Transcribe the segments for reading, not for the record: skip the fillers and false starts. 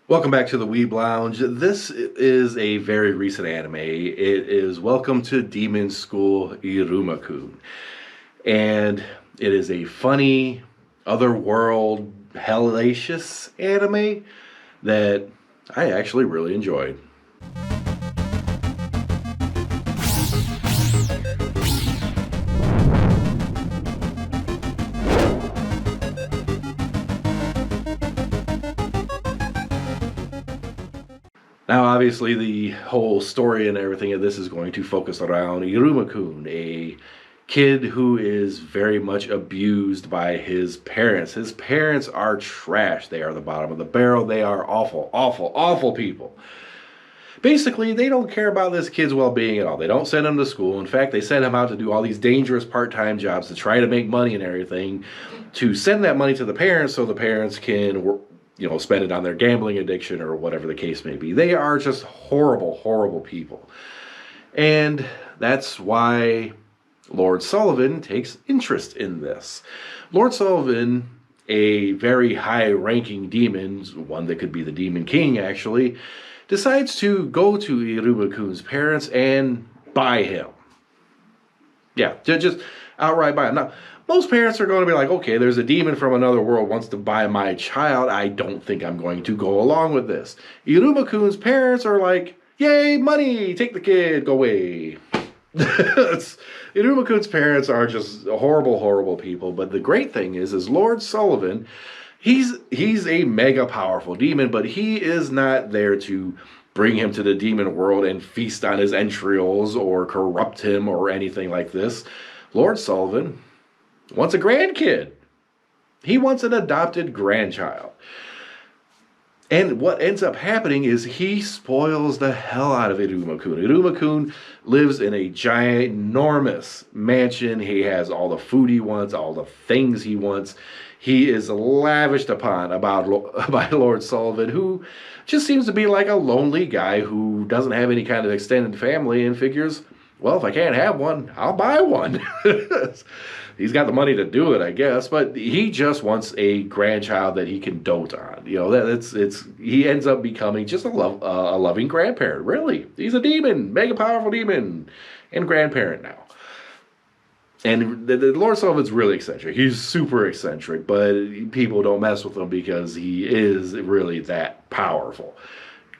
Welcome back to the Weeb Lounge. This is a very recent anime. It is Welcome to Demon School Iruma-kun. And it is a funny, otherworld, hellacious anime that I actually really enjoyed. Now, obviously, the whole story and everything of this is going to focus around Iruma-kun, a kid who is very much abused by his parents. His parents are trash. They are the bottom of the barrel. They are awful, awful, awful people. Basically, they don't care about this kid's well-being at all. They don't send him to school. In fact, they send him out to do all these dangerous part-time jobs to try to make money and everything, to send that money to the parents so the parents can spend it on their gambling addiction or whatever the case may be. They are just horrible, horrible people. And that's why Lord Sullivan takes interest in this. Lord Sullivan, a very high-ranking demon, one that could be the Demon King actually, decides to go to Iruma-kun's parents and buy him. Yeah, just outright buy him. Now, most parents are going to be like, okay, there's a demon from another world wants to buy my child. I don't think I'm going to go along with this. Iruma-kun's parents are like, yay, money, take the kid, go away. Iruma-kun's parents are just horrible, horrible people. But the great thing is Lord Sullivan, he's a mega powerful demon, but he is not there to bring him to the demon world and feast on his entrails or corrupt him or anything like this. Lord Sullivan wants a grandkid. He wants an adopted grandchild. And what ends up happening is he spoils the hell out of Iruma-kun. Iruma-kun lives in a giant, enormous mansion. He has all the food he wants, all the things he wants. He is lavished upon by Lord Sullivan, who just seems to be like a lonely guy who doesn't have any kind of extended family and figures, well, if I can't have one, I'll buy one. He's got the money to do it, I guess, but he just wants a grandchild that he can dote on. He ends up becoming just a loving grandparent. Really, he's a demon, mega powerful demon, and grandparent now. And the Lord Sullivan's really eccentric. He's super eccentric, but people don't mess with him because he is really that powerful.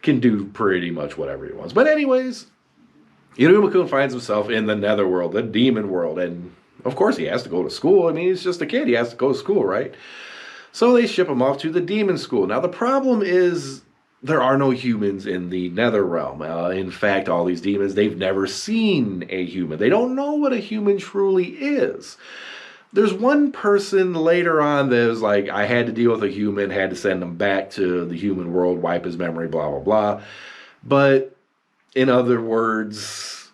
Can do pretty much whatever he wants. But anyways, Iruma-kun finds himself in the netherworld, the demon world, and of course he has to go to school. I mean, he's just a kid. He has to go to school, right? So they ship him off to the demon school. Now, the problem is there are no humans in the nether realm. In fact, all these demons, they've never seen a human. They don't know what a human truly is. There's one person later on that was like, I had to deal with a human, had to send him back to the human world, wipe his memory, blah, blah, blah. But in other words,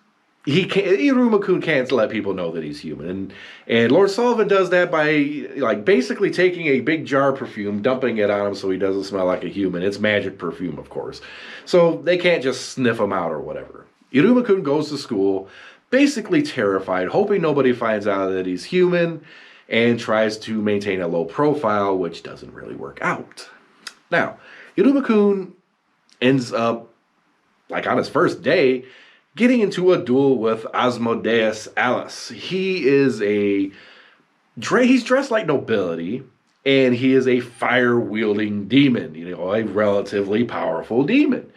Iruma-kun can't let people know that he's human. And Lord Sullivan does that by basically taking a big jar of perfume, dumping it on him so he doesn't smell like a human. It's magic perfume, of course. So they can't just sniff him out or whatever. Iruma-kun goes to school, basically terrified, hoping nobody finds out that he's human, and tries to maintain a low profile, which doesn't really work out. Now, Iruma-kun ends up, on his first day, getting into a duel with Asmodeus Alice. He's dressed like nobility, and he is a fire-wielding demon, a relatively powerful demon.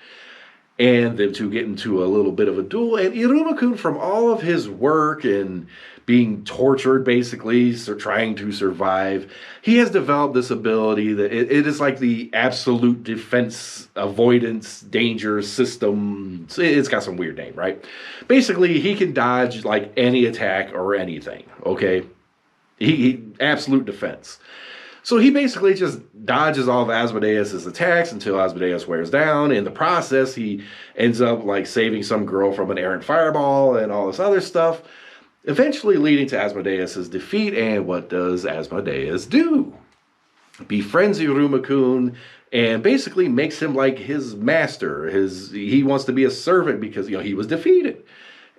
And them two get into a little bit of a duel, and Iruma-kun, from all of his work and being tortured, basically, trying to survive, he has developed this ability that it is like the absolute defense, avoidance, danger system. It's got some weird name, right? Basically, he can dodge like any attack or anything, okay? He absolute defense. So he basically just dodges all of Asmodeus' attacks until Asmodeus wears down. In the process, he ends up saving some girl from an errant fireball and all this other stuff, eventually leading to Asmodeus' defeat. And what does Asmodeus do? Befriends Iruma-kun and basically makes him like his master. He wants to be a servant because he was defeated.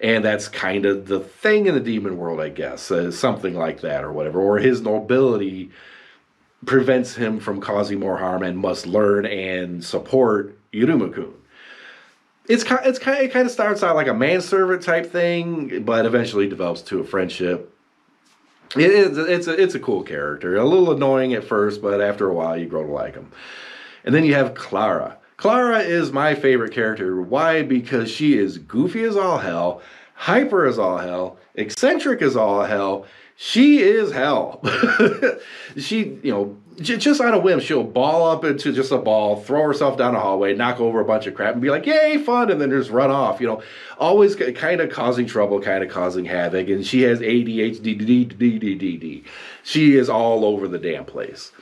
And that's kind of the thing in the demon world, I guess. Something like that or whatever. Or his nobility prevents him from causing more harm and must learn and support Iruma-kun. It kind of starts out like a manservant type thing, but eventually develops to a friendship. It's a cool character. A little annoying at first, but after a while you grow to like him. And then you have Clara. Clara is my favorite character. Why? Because she is goofy as all hell, hyper as all hell, eccentric as all hell. She is hell. She, just on a whim, she'll ball up into just a ball, throw herself down a hallway, knock over a bunch of crap, and be like, yay, fun, and then just run off. Always kind of causing trouble, kind of causing havoc. And she has ADHD. She is all over the damn place.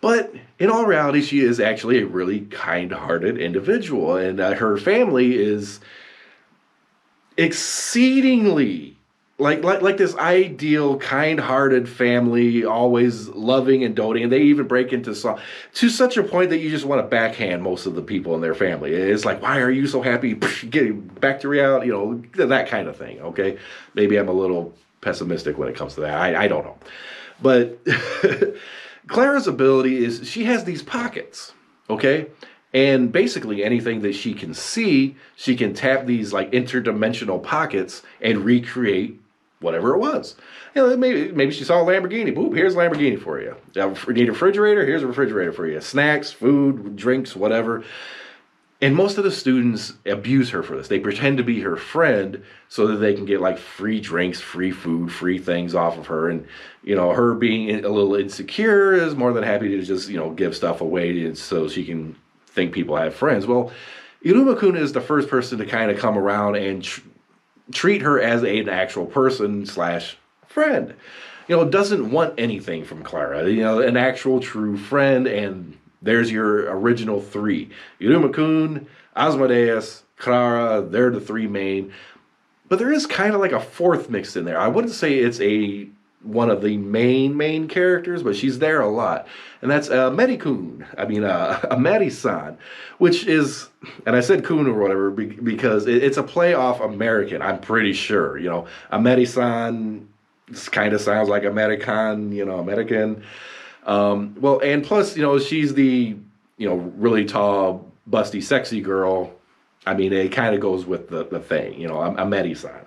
But in all reality, she is actually a really kind-hearted individual, and her family is exceedingly like this ideal, kind-hearted family, always loving and doting, and they even break into song to such a point that you just want to backhand most of the people in their family. It's like, why are you so happy? Get back to reality, that kind of thing. Okay, maybe I'm a little pessimistic when it comes to that. I don't know, but Clara'S ability is she has these pockets. Okay. And basically anything that she can see, she can tap these like interdimensional pockets and recreate whatever it was. Maybe she saw a Lamborghini. Boop, here's a Lamborghini for you. Need a refrigerator? Here's a refrigerator for you. Snacks, food, drinks, whatever. And most of the students abuse her for this. They pretend to be her friend so that they can get like free drinks, free food, free things off of her. And, her being a little insecure is more than happy to just, give stuff away so she can think people have friends. Well, Iruma-kun is the first person to kind of come around and treat her as an actual person / friend. Doesn't want anything from Clara. An actual true friend, and there's your original three. Iruma-kun, Asmodeus, Clara, they're the three main. But there is kind of like a fourth mixed in there. I wouldn't say it's one of the main characters, but she's there a lot. And that's Ameri-san, which is, and I said kun or whatever because it's a play off American, I'm pretty sure. Ameri-san kind of sounds like American, American. Well, and plus, she's the, really tall, busty, sexy girl. It kind of goes with the thing, Ameri-san.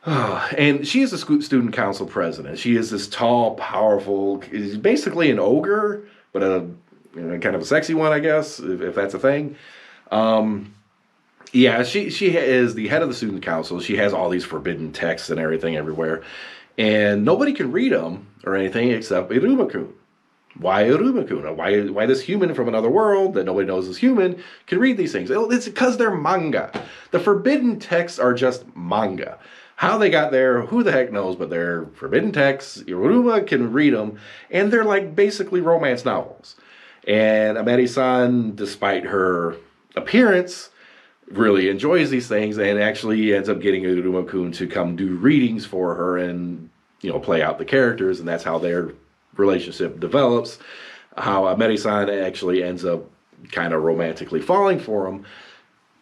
And she is a student council president. She is this tall, powerful, basically an ogre, but kind of a sexy one, I guess, if that's a thing. Yeah, she is the head of the student council. She has all these forbidden texts and everything everywhere. And nobody can read them or anything except Iruma-kun. Why Iruma-kun? Why this human from another world that nobody knows is human can read these things? It's because they're manga. The forbidden texts are just manga. How they got there, who the heck knows, but they're forbidden texts. Iruma can read them, and they're like basically romance novels. And Ameri-san, despite her appearance, really enjoys these things and actually ends up getting Iruma-kun to come do readings for her and, play out the characters, and that's how their relationship develops. How Ameri-san actually ends up kind of romantically falling for him.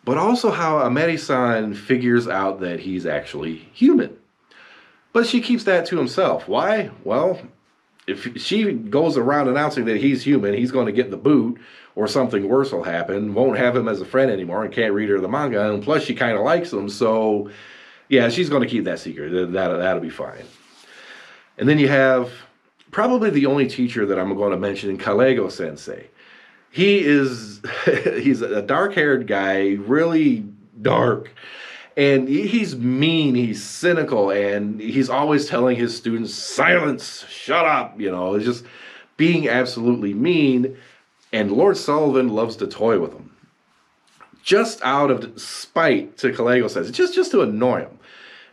But also how Ameri-san figures out that he's actually human. But she keeps that to himself. Why? Well, if she goes around announcing that he's human, he's going to get the boot, or something worse will happen, won't have him as a friend anymore, and can't read her the manga, and plus she kind of likes him, so yeah, she's going to keep that secret. That'll be fine. And then you have probably the only teacher that I'm going to mention, Kalego Sensei. He's a dark-haired guy, really dark, and he's mean, he's cynical, and he's always telling his students, silence, shut up, it's just being absolutely mean, and Lord Sullivan loves to toy with him. Just out of spite to Kalego says, just to annoy him.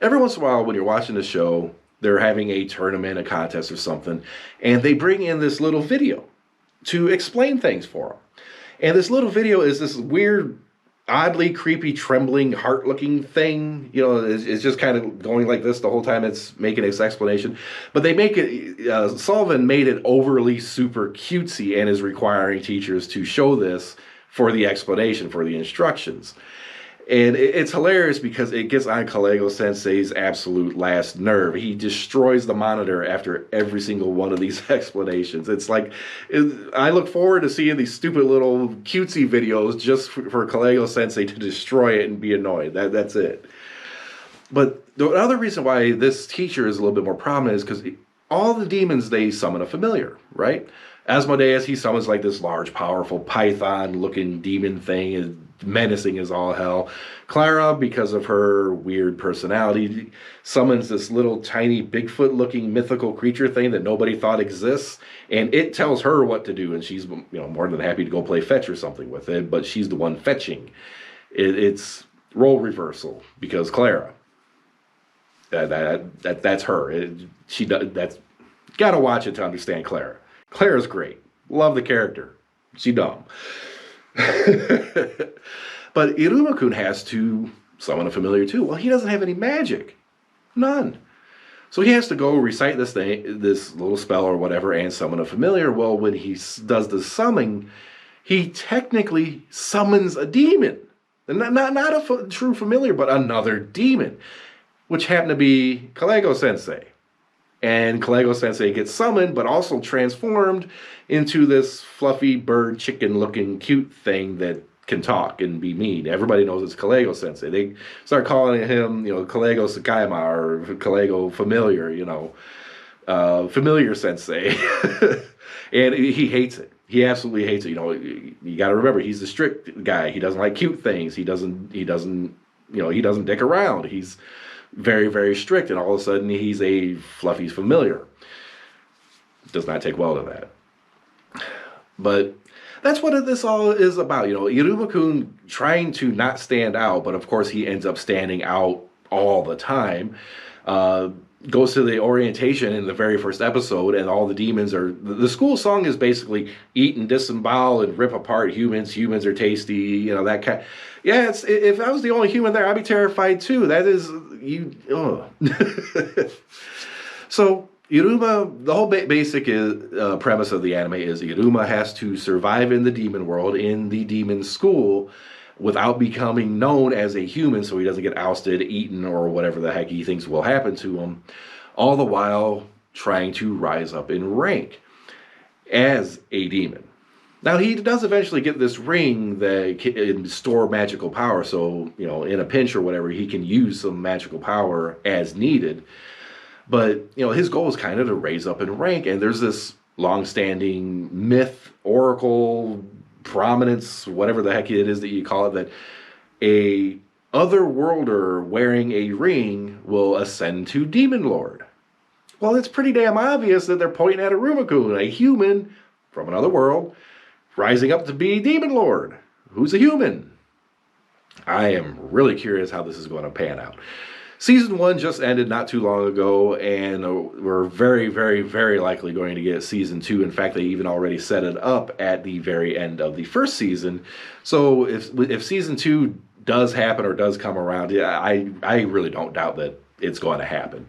Every once in a while when you're watching the show, they're having a tournament, a contest or something, and they bring in this little video to explain things for him. And this little video is this weird, oddly creepy, trembling, heart-looking thing. It's just kind of going like this the whole time it's making its explanation. But they make it, Sullivan made it overly super cutesy and is requiring teachers to show this for the explanation, for the instructions. And it's hilarious because it gets on Kalego Sensei's absolute last nerve. He destroys the monitor after every single one of these explanations. It's like, I look forward to seeing these stupid little cutesy videos just for Kalego Sensei to destroy it and be annoyed. That's it. But the other reason why this teacher is a little bit more prominent is because all the demons, they summon a familiar, right? Asmodeus, he summons like this large, powerful python-looking demon thing, is menacing as all hell. Clara, because of her weird personality, summons this little tiny Bigfoot-looking mythical creature thing that nobody thought exists, and it tells her what to do, and she's more than happy to go play fetch or something with it, but she's the one fetching. It's role reversal because Clara. That's her. Gotta watch it to understand Clara. Clara's great. Love the character. She dumb. But Iruma-kun has to summon a familiar too. Well, he doesn't have any magic. None. So he has to go recite this little spell or whatever, and summon a familiar. Well, when he does the summoning, he technically summons a demon. Not a true familiar, but another demon, which happened to be Kalego Sensei. And Kalego Sensei gets summoned, but also transformed into this fluffy bird chicken looking cute thing that can talk and be mean. Everybody knows it's Kalego Sensei. They start calling him, Kalego Sakaima or Kalego Familiar, Familiar Sensei. And he hates it. He absolutely hates it. You got to remember, he's the strict guy. He doesn't like cute things. He doesn't dick around. He's very, very strict, and all of a sudden he's a fluffy familiar. Does not take well to that. But that's what this all is about. Iruma-kun trying to not stand out, but of course he ends up standing out all the time. Goes to the orientation in the very first episode, and all the demons are... The school song is basically eat and disembowel and rip apart humans. Humans are tasty, that kind... Yeah, if I was the only human there, I'd be terrified too. That is... So, Iruma... The whole basic premise of the anime is Iruma has to survive in the demon world, in the demon school, without becoming known as a human, so he doesn't get ousted, eaten, or whatever the heck he thinks will happen to him, all the while trying to rise up in rank as a demon. Now, he does eventually get this ring that can store magical power, so, in a pinch or whatever, he can use some magical power as needed. But, his goal is kind of to raise up in rank, and there's this long-standing myth, oracle, prominence, whatever the heck it is that you call it, that a otherworlder wearing a ring will ascend to Demon Lord. Well, it's pretty damn obvious that they're pointing at Iruma-kun, a human from another world, rising up to be Demon Lord. Who's a human? I am really curious how this is going to pan out. Season 1 just ended not too long ago, and we're very, very, very likely going to get Season 2. In fact, they even already set it up at the very end of the first season. So if Season 2 does happen or does come around, yeah, I really don't doubt that it's going to happen.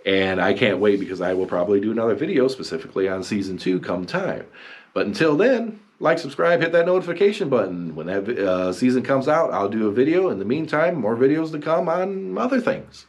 And I can't wait, because I will probably do another video specifically on Season 2 come time. But until then, like, subscribe, hit that notification button. When that season comes out, I'll do a video. In the meantime, more videos to come on other things.